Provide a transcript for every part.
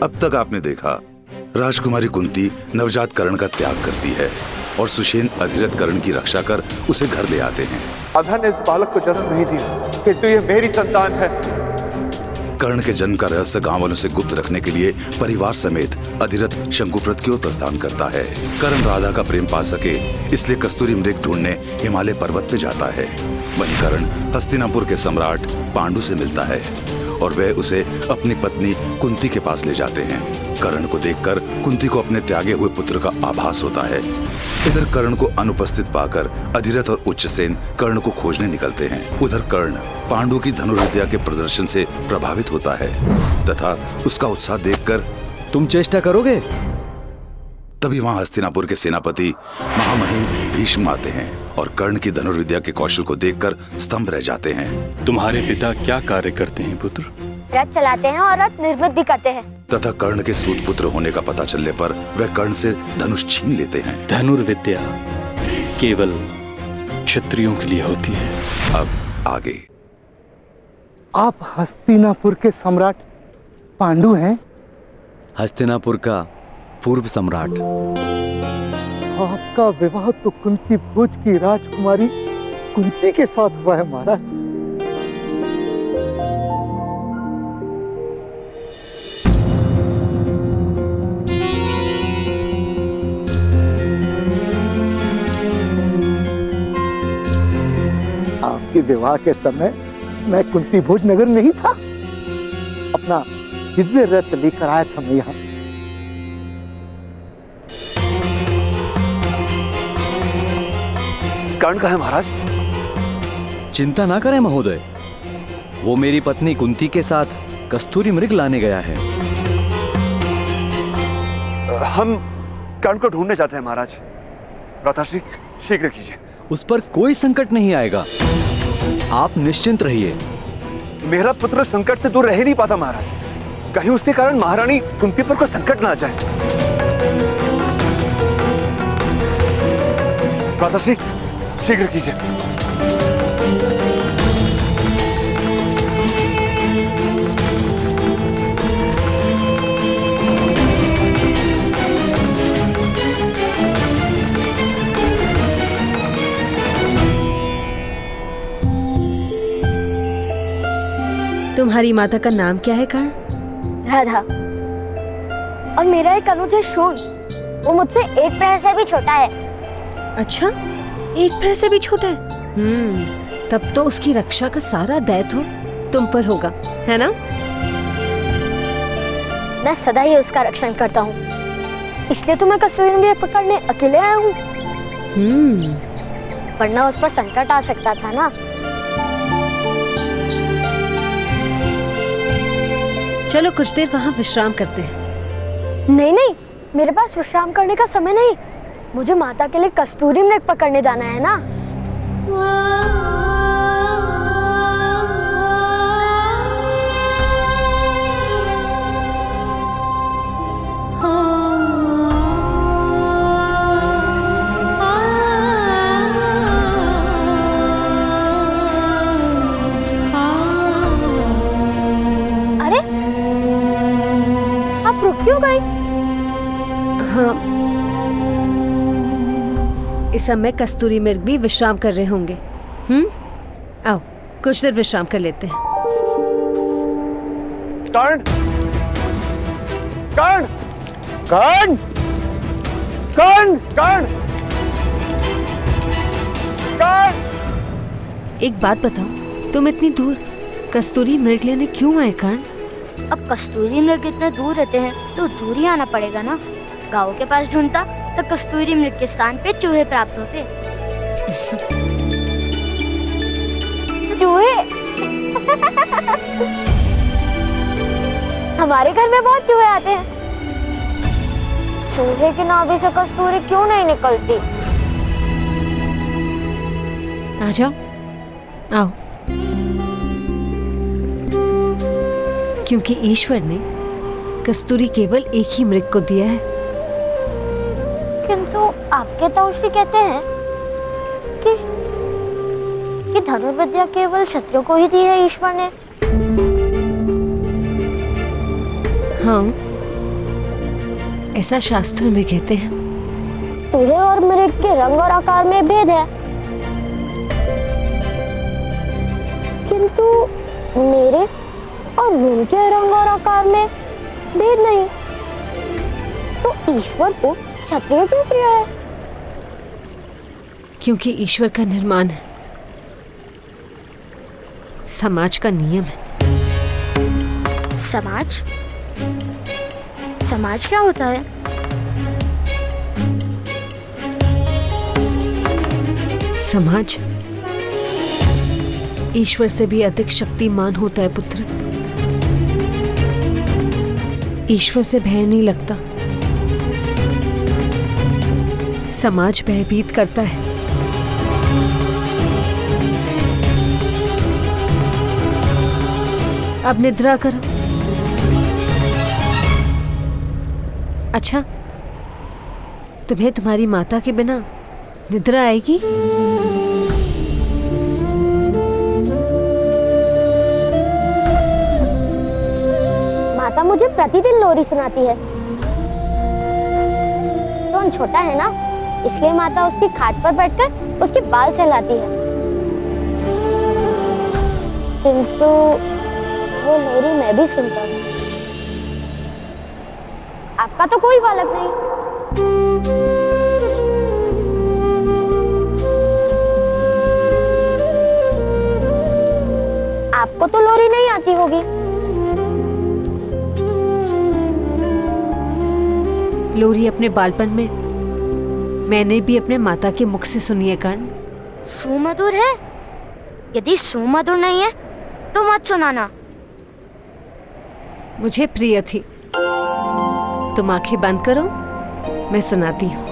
अब तक आपने देखा, राजकुमारी कुंती नवजात कर्ण का त्याग करती है और सुषेण अधिरथ कर्ण की रक्षा कर उसे घर ले आते हैं। राधा ने इस बालक को जन्म नहीं दिया, किंतु ये मेरी संतान है। कर्ण के जन्म का रहस्य गांव वालों से गुप्त रखने के लिए परिवार समेत अधिरथ शंकुप्रत की ओर प्रस्थान करता है। कर्ण राधा का प्रेम पा सके इसलिए कस्तूरी मृग ढूंढने हिमालय पर्वत पे जाता है। वहीं कर्ण हस्तिनापुर के सम्राट पांडु से मिलता है और वह उसे अपनी पत्नी कुंती के पास ले जाते हैं। कर्ण को देखकर कुंती को अपने त्यागे हुए पुत्र का आभास होता है। इधर कर्ण को अनुपस्थित पाकर अधिरथ और उच्चसेन कर्ण को खोजने निकलते हैं। उधर कर्ण पांडु की धनुर्विद्या के प्रदर्शन से प्रभावित होता है तथा उसका उत्साह देखकर तुम चेष्टा करोगे? तभी वहां हस्तिनापुर के सेनापति महामहिम भीष्म आते हैं और कर्ण की धनुर्विद्या के कौशल को देखकर स्तंभ रह जाते हैं। तुम्हारे पिता क्या कार्य करते हैं पुत्र? रथ चलाते हैं और रथ निर्मित भी करते हैं। तथा कर्ण के सूत पुत्र होने का पता चलने पर वह कर्ण से धनुष छीन लेते हैं। धनुर्विद्या केवल क्षत्रियों के लिए होती है। अब आगे। आप हस्तिनापुर के सम्राट पांडु हैं? हस्तिनापुर का पूर्व सम्राट। आपका विवाह तो कुंती भोज की राजकुमारी कुंती के साथ हुआ है महाराज। आपके विवाह के समय मैं कुंती भोज नगर नहीं था, अपना दिव्य रथ लेकर आया था मैं यहाँ। कर्ण कहाँ है महाराज? चिंता ना करें महोदय, वो मेरी पत्नी कुंती के साथ कस्तूरी मृग लाने गया है। हम कर्ण को ढूंढने जाते हैं महाराज। भ्राताश्री शीघ्र कीजिए। उस पर कोई संकट नहीं आएगा, आप निश्चिंत रहिए। मेरा पुत्र संकट से दूर रह ही नहीं पाता महाराज। कहीं उसके कारण महारानी कुंती पर कोई संकट ना आ जाए। भ्राताश्री शीघ्र कीजिए। तुम्हारी माता का नाम क्या है कर्ण? राधा। और मेरा एक अनुज है शूल, वो मुझसे एक प्रहर से भी छोटा है। अच्छा, एक प्रहर से भी छोटा है? तब तो उसकी रक्षा का सारा दायित्व तुम पर होगा, है ना? मैं सदा ही उसका रक्षण करता हूँ, इसलिए तो मैं कस्तूरी मृग पकड़ने अकेले आया हूँ। वरना उस पर संकट आ सकता था ना। चलो कुछ देर वहाँ विश्राम करते हैं। नहीं नहीं, मेरे पास विश्राम करने का समय नहीं। मुझे माता के लिए कस्तूरी मृग पकड़ने जाना है ना। अरे, आप रुक क्यों गई? हाँ, इस समय कस्तूरी मृग भी विश्राम कर रहे होंगे। आओ कुछ देर विश्राम कर लेते हैं। कर्ण! कर्ण! कर्ण! कर्ण! कर्ण! कर्ण! एक बात बताओ, तुम इतनी दूर कस्तूरी मृग लेने क्यों आए कर्ण? अब कस्तूरी मृग इतने दूर रहते हैं तो दूर ही आना पड़ेगा ना। गाँव के पास ढूंढता तो कस्तूरी मृग के स्थान पे चूहे प्राप्त होते। चूहे? हमारे घर में बहुत चूहे आते हैं। चूहे के नाभि से कस्तूरी क्यों नहीं निकलती? आ जाओ, आओ। क्योंकि ईश्वर ने कस्तूरी केवल एक ही मृग को दिया है। किंतु आपके ताऊश्री कहते हैं कि धनुर्विद्या केवल क्षत्रियों को ही दी है ईश्वर ने। हाँ, ऐसा शास्त्र में कहते हैं। तुझे और मृग के रंग और आकार में भेद है, किंतु मेरे और उनके रंग और आकार में भेद नहीं। तो ईश्वर को क्षत्रिय क्यों प्रिय है? क्योंकि ईश्वर का निर्माण है, समाज का नियम है। समाज? समाज क्या होता है? समाज ईश्वर से भी अधिक शक्तिमान होता है पुत्र। ईश्वर से भय नहीं लगता, समाज भयभीत करता है। अब निद्रा करो। अच्छा, तुम्हें तुम्हारी माता के बिना निद्रा आएगी? माता मुझे प्रतिदिन लोरी सुनाती है। कौन छोटा है ना, इसलिए माता उसकी खाट पर बैठकर उसके बाल सहलाती है। किंतु वो लोरी मैं भी सुनता हूँ। आपका तो कोई बालक नहीं। आपको तो लोरी नहीं आती होगी। लोरी अपने बालपन में मैंने भी अपने माता के मुख से सुनी है कर्ण। सुमधुर है? यदि सुमधुर नहीं है तो मत सुनाना। मुझे प्रिय थी। तुम आंखें बंद करो, मैं सुनाती हूँ।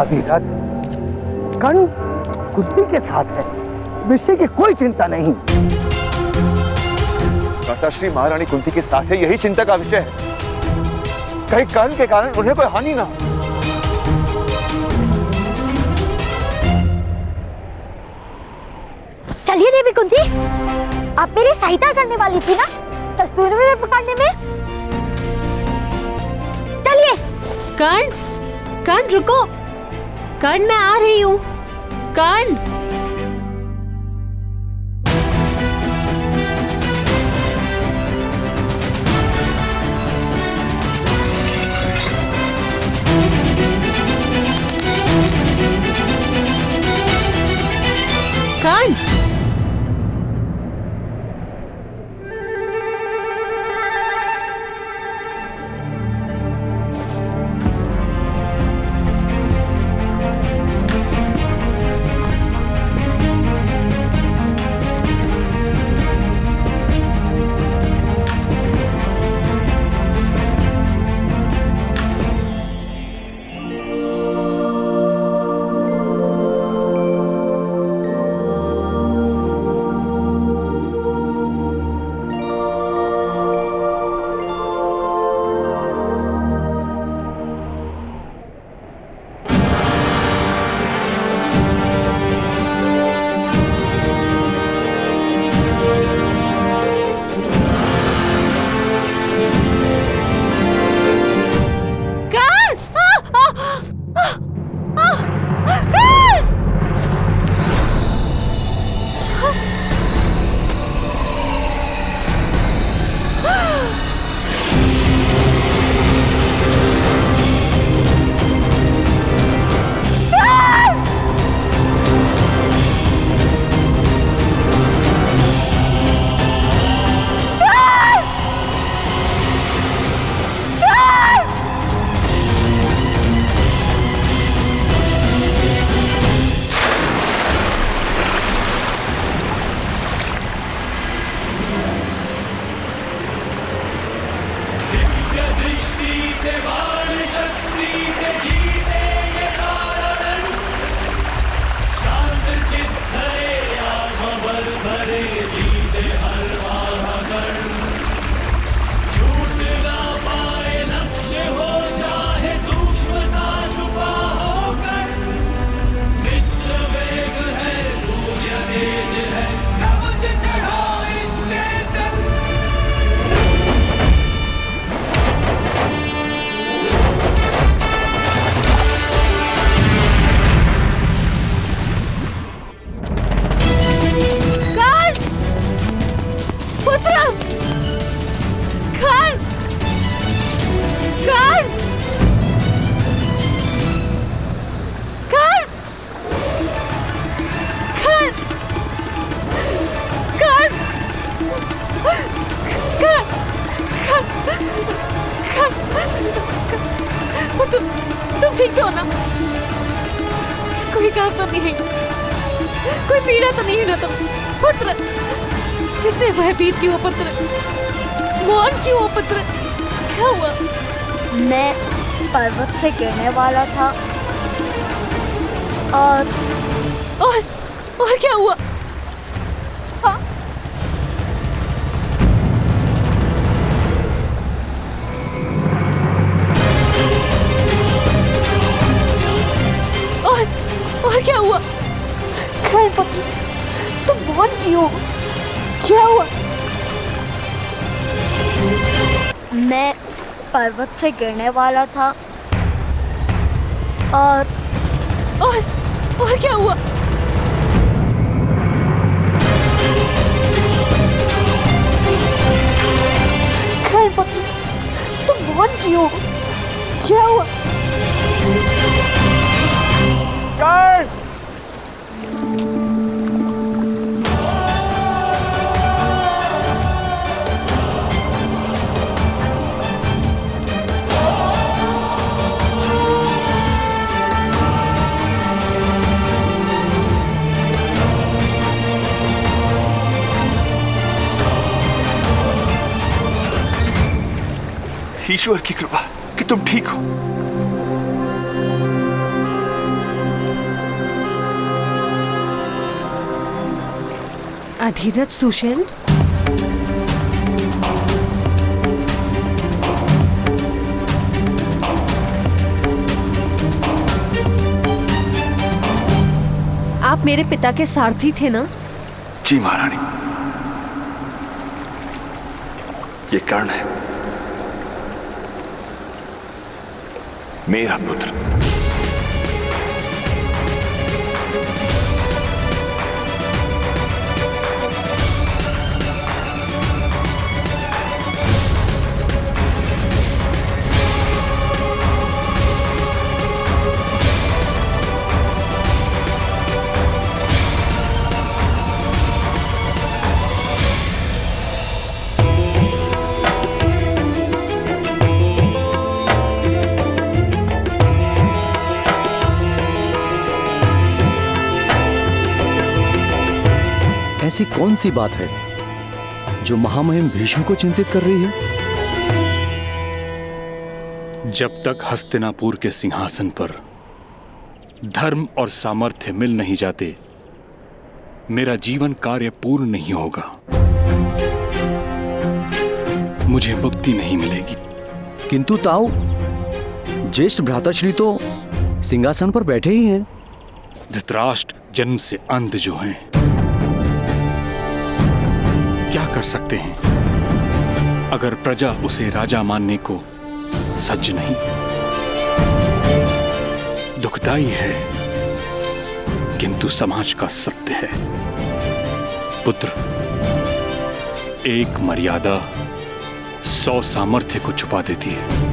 अधिरथ, कर्ण कुंती के साथ है, विषय की कोई चिंता नहीं। माताश्री महारानी कुंती के साथ है, यही चिंता का विषय है। कहीं कर्ण के कारण उन्हें कोई हानि ना हो। चलिए देवी कुंती, आप मेरी सहायता करने वाली थी ना कस्तूरी मृग पकड़ने में। चलिए। कर्ण, कर्ण रुको। कर्ण, मैं आ रही हूँ। कर्ण। कर्ण। तुम ठीक तो हो ना? कोई काम तो नहीं है, कोई पीड़ा तो नहीं है ना तुम? पुत्र, कितने भयभीत क्यों हो पुत्र? मौन क्यों हो पुत्र? क्या हुआ? मैं पर्वत से गिरने वाला था और क्या हुआ? हाँ? और क्या हुआ? खैर पुत्र, तुम मौन क्यों? क्या हुआ? मैं पर्वत से गिरने वाला था और क्या हुआ? खैर पुत्र, तुम मौन क्यों? क्या हुआ? कर्ण! ईश्वर की कृपा कि तुम ठीक हो। अधीरज सुशेल, आप मेरे पिता के सारथी थे ना? जी महारानी, ये कर्ण है, मेरा पुत्र। ऐसी कौन सी बात है जो महामहिम भीष्म को चिंतित कर रही है? जब तक हस्तिनापुर के सिंहासन पर धर्म और सामर्थ्य मिल नहीं जाते, मेरा जीवन कार्य पूर्ण नहीं होगा। मुझे मुक्ति नहीं मिलेगी। किंतु ताऊ, ज्येष्ठ भ्राताश्री तो सिंहासन पर बैठे ही हैं। धृतराष्ट्र जन्म से अंध जो हैं, क्या कर सकते हैं अगर प्रजा उसे राजा मानने को सज्ज नहीं? दुखदाई है किंतु समाज का सत्य है। पुत्र, एक मर्यादा 100 सामर्थ्य को छुपा देती है।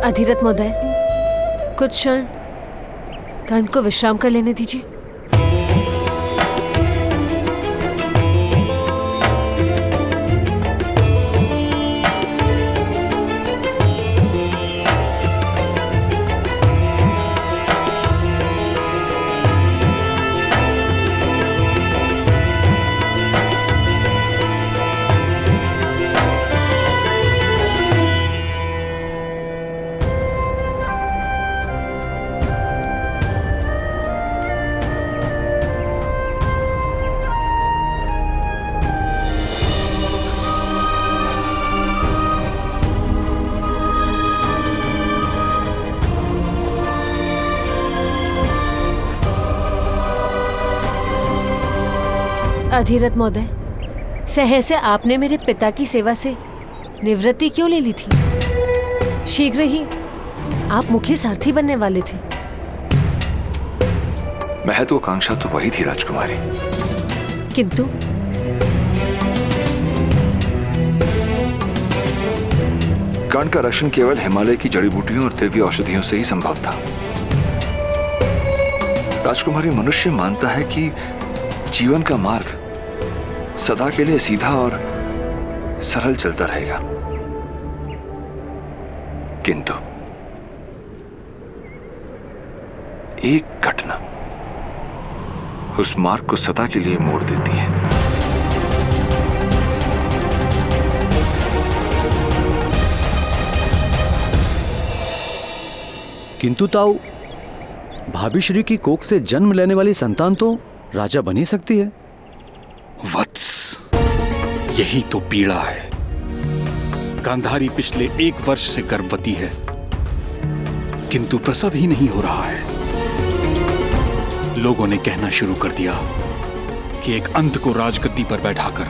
अधीरथ महोदय, कुछ क्षण कर्ण को विश्राम कर लेने दीजिए। अधिरथ महोदय, सहसा आपने मेरे पिता की सेवा से निवृत्ति क्यों ले ली थी? शीघ्र ही आप मुख्य सारथी बनने वाले थे। महत्वाकांक्षा तो वही थी राजकुमारी, किंतु कर्ण का रक्षण केवल हिमालय की जड़ी बूटियों और दिव्य औषधियों से ही संभव था। राजकुमारी, मनुष्य मानता है कि जीवन का मार्ग सदा के लिए सीधा और सरल चलता रहेगा, किंतु एक घटना उस मार्ग को सदा के लिए मोड़ देती है। किंतु ताऊ, भाभी श्री की कोख से जन्म लेने वाली संतान तो राजा बन ही सकती है। वत्स, यही तो पीड़ा है। गांधारी पिछले 1 वर्ष से गर्भवती है, किंतु प्रसव ही नहीं हो रहा है। लोगों ने कहना शुरू कर दिया कि एक अंध को राजगद्दी पर बैठाकर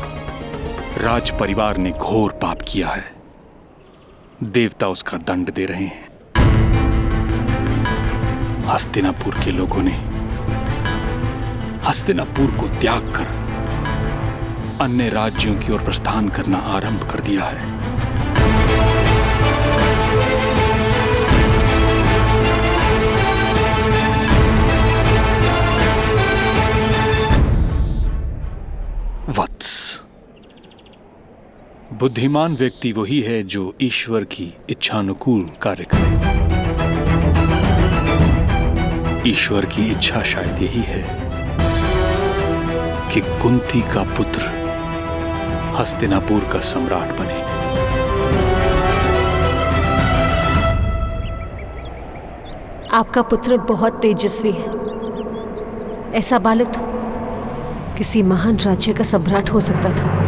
राज परिवार ने घोर पाप किया है। देवता उसका दंड दे रहे हैं। हस्तिनापुर के लोगों ने हस्तिनापुर को त्याग कर अन्य राज्यों की ओर प्रस्थान करना आरंभ कर दिया है। वत्स, बुद्धिमान व्यक्ति वही है जो ईश्वर की इच्छानुकूल कार्य करे। ईश्वर की इच्छा शायद यही है कि कुंती का पुत्र हस्तिनापुर का सम्राट बने। आपका पुत्र बहुत तेजस्वी है। ऐसा बालक तो किसी महान राज्य का सम्राट हो सकता था।